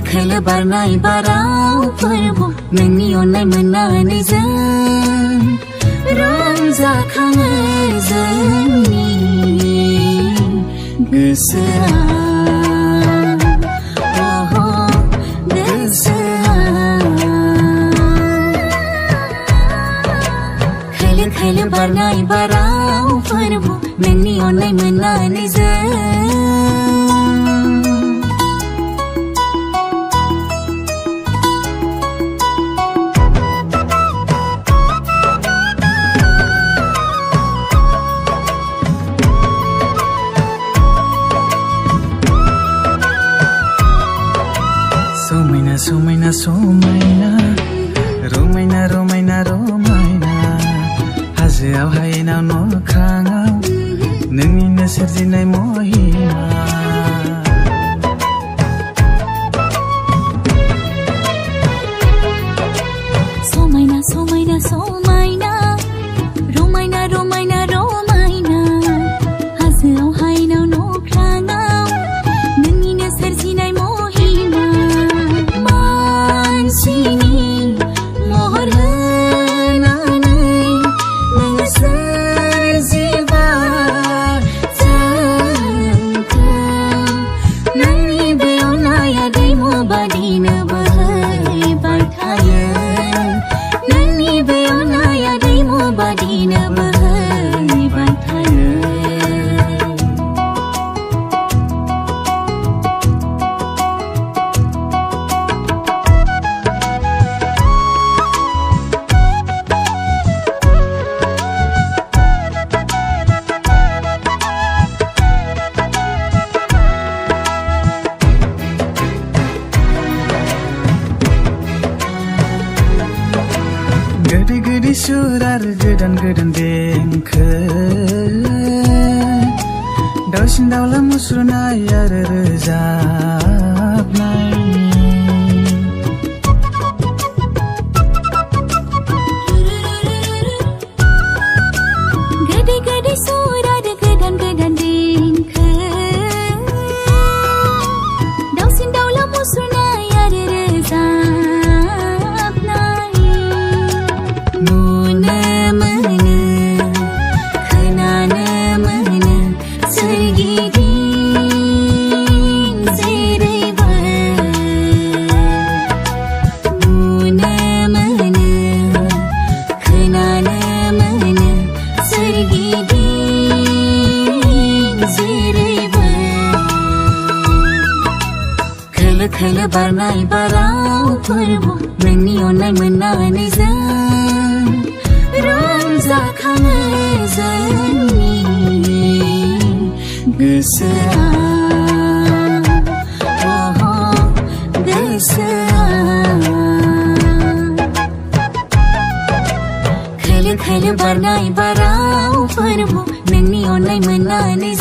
खोल barnai barao फोरबो नोंनि अननाय मोननानै जों रंजाखाङो जोंनि गोसोआ खोल barnai barao फोरबो नोंनि अननाय मोननानै जों Somaina somaina Romaina romaina romaina Hazoआव हायेनाव न'खाङाव नोंनिनो सोरजिनाय महिमा Somaina somaina somaina Romaina romaina romaina Hazoआव हायेनाव न'खाङाव नोंनिनो सोरजिनाय महिमा Gede sur आरो गोदान गोदान देंखो दाउसिन दाउला मुसुरनाय आरो रोजाबनाय Gede sur आरो गोदान गोदान देंखो दाउसिन दाउला मुसुरनाय आरो रोजाबनाय खोल barnai barao फोरबो नोंनि अननाय मोननानै जों रंजाखाङो जोंनि गोसोआ खोल barnai barao फोरबो नोंनि अननाय मोननानै